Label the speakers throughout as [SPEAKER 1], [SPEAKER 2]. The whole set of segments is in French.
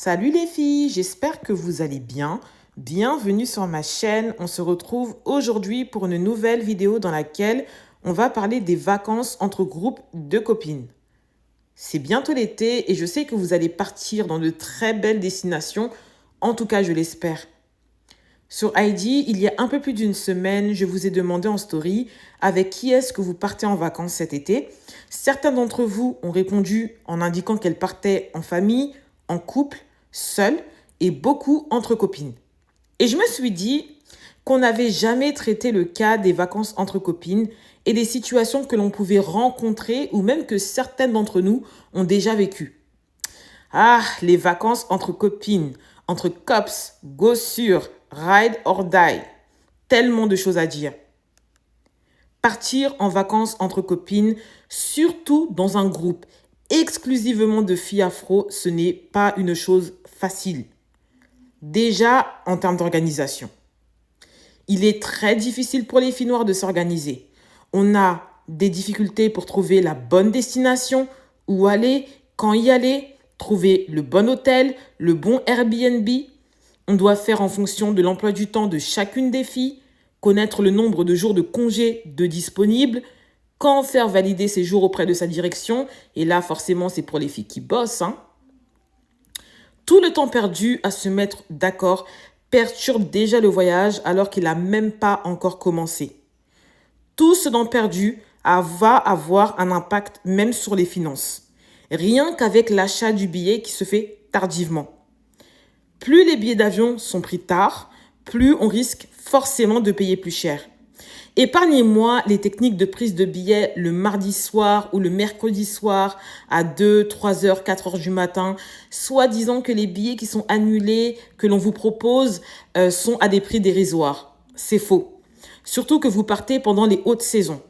[SPEAKER 1] Salut les filles, j'espère que vous allez bien. Bienvenue sur ma chaîne. On se retrouve aujourd'hui pour une nouvelle vidéo dans laquelle on va parler des vacances entre groupes de copines. C'est bientôt l'été et je sais que vous allez partir dans de très belles destinations. En tout cas, je l'espère. Sur IG, il y a un peu plus d'une semaine, je vous ai demandé en story avec qui est-ce que vous partez en vacances cet été. Certains d'entre vous ont répondu en indiquant qu'elles partaient en famille, en couple, seules et beaucoup entre copines. Et je me suis dit qu'on n'avait jamais traité le cas des vacances entre copines et des situations que l'on pouvait rencontrer ou même que certaines d'entre nous ont déjà vécues. Ah, les vacances entre copines, entre cops, go sur, ride or die. Tellement de choses à dire. Partir en vacances entre copines, surtout dans un groupe exclusivement de filles afro, ce n'est pas une chose facile. Déjà, en termes d'organisation. Il est très difficile pour les filles noires de s'organiser. On a des difficultés pour trouver la bonne destination, où aller, quand y aller, trouver le bon hôtel, le bon Airbnb. On doit faire en fonction de l'emploi du temps de chacune des filles, connaître le nombre de jours de congés de disponibles, quand faire valider ses jours auprès de sa direction. Et là, forcément, c'est pour les filles qui bossent. Tout le temps perdu à se mettre d'accord perturbe déjà le voyage alors qu'il n'a même pas encore commencé. Tout ce temps perdu va avoir un impact même sur les finances. Rien qu'avec l'achat du billet qui se fait tardivement. Plus les billets d'avion sont pris tard, plus on risque forcément de payer plus cher. Épargnez-moi les techniques de prise de billets le mardi soir ou le mercredi soir à 2, 3 heures, 4 heures du matin, soi-disant que les billets qui sont annulés, que l'on vous propose, sont à des prix dérisoires. C'est faux. Surtout que vous partez pendant les hautes saisons.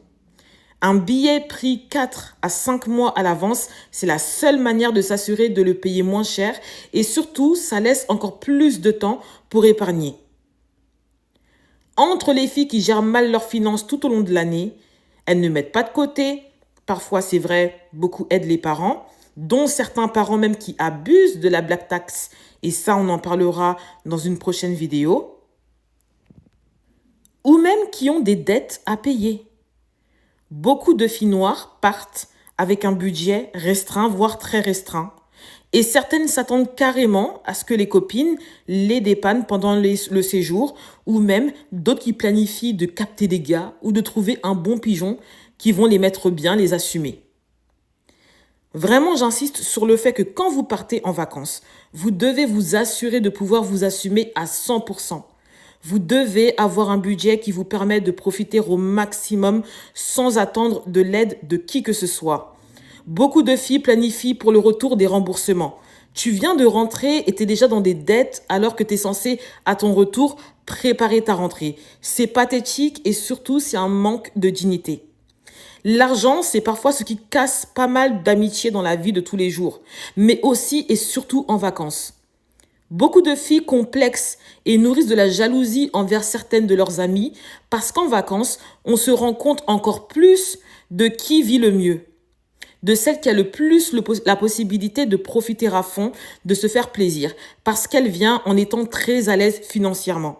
[SPEAKER 1] Un billet pris 4 à 5 mois à l'avance, c'est la seule manière de s'assurer de le payer moins cher et surtout, ça laisse encore plus de temps pour épargner. Entre les filles qui gèrent mal leurs finances tout au long de l'année, elles ne mettent pas de côté. Parfois, c'est vrai, beaucoup aident les parents, dont certains parents même qui abusent de la black tax. Et ça, on en parlera dans une prochaine vidéo. Ou même qui ont des dettes à payer. Beaucoup de filles noires partent avec un budget restreint, voire très restreint. Et certaines s'attendent carrément à ce que les copines les dépannent pendant le séjour ou même d'autres qui planifient de capter des gars ou de trouver un bon pigeon qui vont les mettre bien, les assumer. Vraiment, j'insiste sur le fait que quand vous partez en vacances, vous devez vous assurer de pouvoir vous assumer à 100%. Vous devez avoir un budget qui vous permet de profiter au maximum sans attendre de l'aide de qui que ce soit. Beaucoup de filles planifient pour le retour des remboursements. Tu viens de rentrer et tu es déjà dans des dettes alors que tu es censé, à ton retour, préparer ta rentrée. C'est pathétique et surtout, c'est un manque de dignité. L'argent, c'est parfois ce qui casse pas mal d'amitié dans la vie de tous les jours, mais aussi et surtout en vacances. Beaucoup de filles complexes et nourrissent de la jalousie envers certaines de leurs amies parce qu'en vacances, on se rend compte encore plus de qui vit le mieux. De celle qui a le plus la possibilité de profiter à fond, de se faire plaisir, parce qu'elle vient en étant très à l'aise financièrement.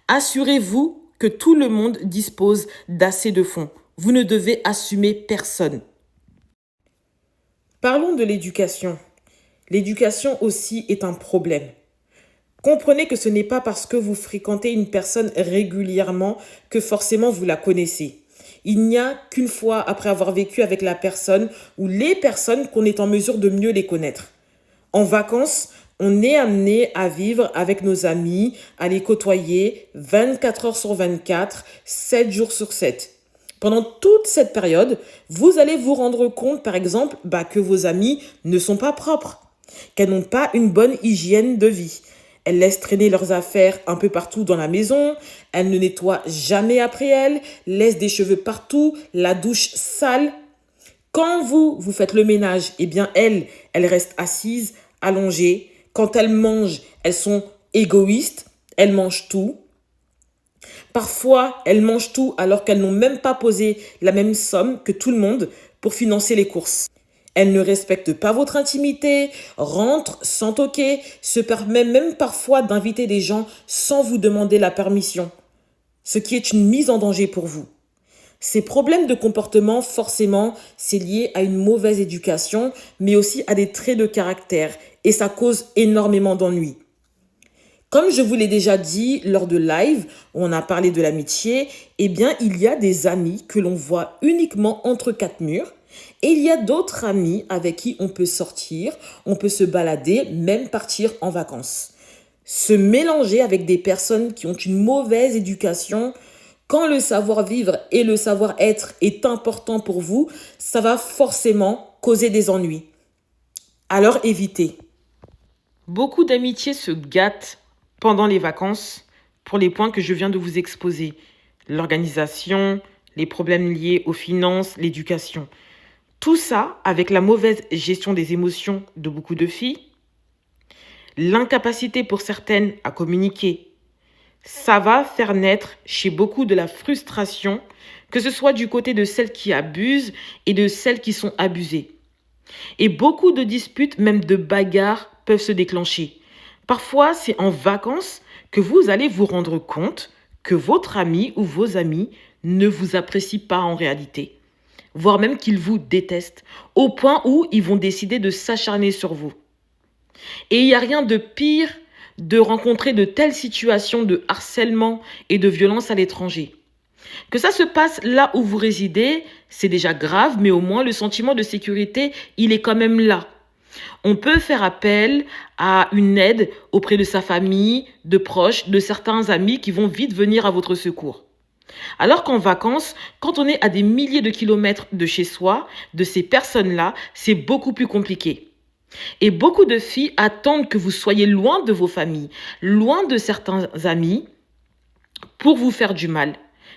[SPEAKER 1] Assurez-vous que tout le monde dispose d'assez de fonds. Vous ne devez assumer personne. Parlons de l'éducation. L'éducation aussi est un problème. Comprenez que ce n'est pas parce que vous fréquentez une personne régulièrement que forcément vous la connaissez. Il n'y a qu'une fois après avoir vécu avec la personne ou les personnes qu'on est en mesure de mieux les connaître. En vacances, on est amené à vivre avec nos amis, à les côtoyer 24 heures sur 24, 7 jours sur 7. Pendant toute cette période, vous allez vous rendre compte, par exemple, que vos amis ne sont pas propres, qu'elles n'ont pas une bonne hygiène de vie. Elles laissent traîner leurs affaires un peu partout dans la maison. Elles ne nettoient jamais après elles, laissent des cheveux partout, la douche sale. Quand vous faites le ménage, eh bien elles restent assises, allongées. Quand elles mangent, elles sont égoïstes, elles mangent tout. Parfois, elles mangent tout alors qu'elles n'ont même pas posé la même somme que tout le monde pour financer les courses. Elle ne respecte pas votre intimité, rentre sans toquer, se permet même parfois d'inviter des gens sans vous demander la permission, ce qui est une mise en danger pour vous. Ces problèmes de comportement, forcément, c'est lié à une mauvaise éducation, mais aussi à des traits de caractère, et ça cause énormément d'ennuis. Comme je vous l'ai déjà dit lors de live, où on a parlé de l'amitié, eh bien, il y a des amis que l'on voit uniquement entre quatre murs, et il y a d'autres amis avec qui on peut sortir, on peut se balader, même partir en vacances. Se mélanger avec des personnes qui ont une mauvaise éducation, quand le savoir-vivre et le savoir-être est important pour vous, ça va forcément causer des ennuis. Alors évitez. Beaucoup d'amitiés se gâtent pendant les vacances pour les points que je viens de vous exposer. L'organisation, les problèmes liés aux finances, l'éducation. Tout ça avec la mauvaise gestion des émotions de beaucoup de filles, l'incapacité pour certaines à communiquer. Ça va faire naître chez beaucoup de la frustration, que ce soit du côté de celles qui abusent et de celles qui sont abusées. Et beaucoup de disputes, même de bagarres, peuvent se déclencher. Parfois, c'est en vacances que vous allez vous rendre compte que votre ami ou vos amis ne vous apprécient pas en réalité, voire même qu'ils vous détestent, au point où ils vont décider de s'acharner sur vous. Et il n'y a rien de pire de rencontrer de telles situations de harcèlement et de violence à l'étranger. Que ça se passe là où vous résidez, c'est déjà grave, mais au moins le sentiment de sécurité, il est quand même là. On peut faire appel à une aide auprès de sa famille, de proches, de certains amis qui vont vite venir à votre secours. Alors qu'en vacances, quand on est à des milliers de kilomètres de chez soi, de ces personnes-là, c'est beaucoup plus compliqué. Et beaucoup de filles attendent que vous soyez loin de vos familles, loin de certains amis, pour vous faire du mal.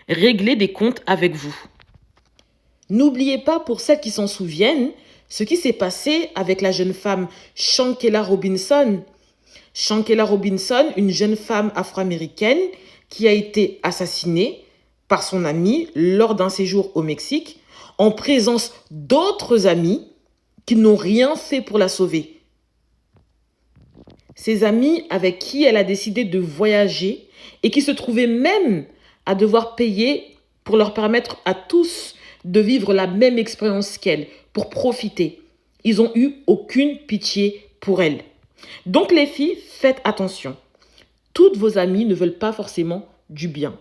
[SPEAKER 1] Régler des comptes avec vous. N'oubliez pas, pour celles qui s'en souviennent, ce qui s'est passé avec la jeune femme Shanquella Robinson. Shanquella Robinson, une jeune femme afro-américaine qui a été assassinée par son amie lors d'un séjour au Mexique, en présence d'autres amis qui n'ont rien fait pour la sauver. Ses amis avec qui elle a décidé de voyager et qui se trouvaient même à devoir payer pour leur permettre à tous de vivre la même expérience qu'elle, pour profiter. Ils n'ont eu aucune pitié pour elle. Donc les filles, faites attention. Toutes vos amies ne veulent pas forcément du bien.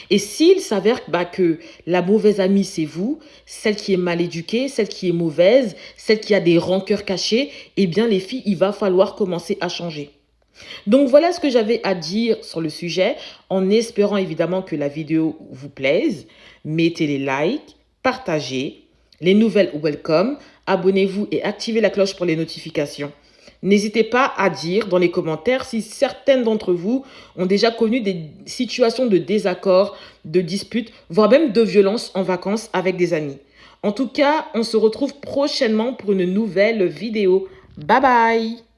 [SPEAKER 1] Et s'il s'avère que la mauvaise amie, c'est vous, celle qui est mal éduquée, celle qui est mauvaise, celle qui a des rancœurs cachées, eh bien les filles, il va falloir commencer à changer. Donc voilà ce que j'avais à dire sur le sujet, en espérant évidemment que la vidéo vous plaise. Mettez les likes, partagez, les nouvelles welcome, abonnez-vous et activez la cloche pour les notifications. N'hésitez pas à dire dans les commentaires si certaines d'entre vous ont déjà connu des situations de désaccord, de disputes, voire même de violence en vacances avec des amis. En tout cas, on se retrouve prochainement pour une nouvelle vidéo. Bye bye!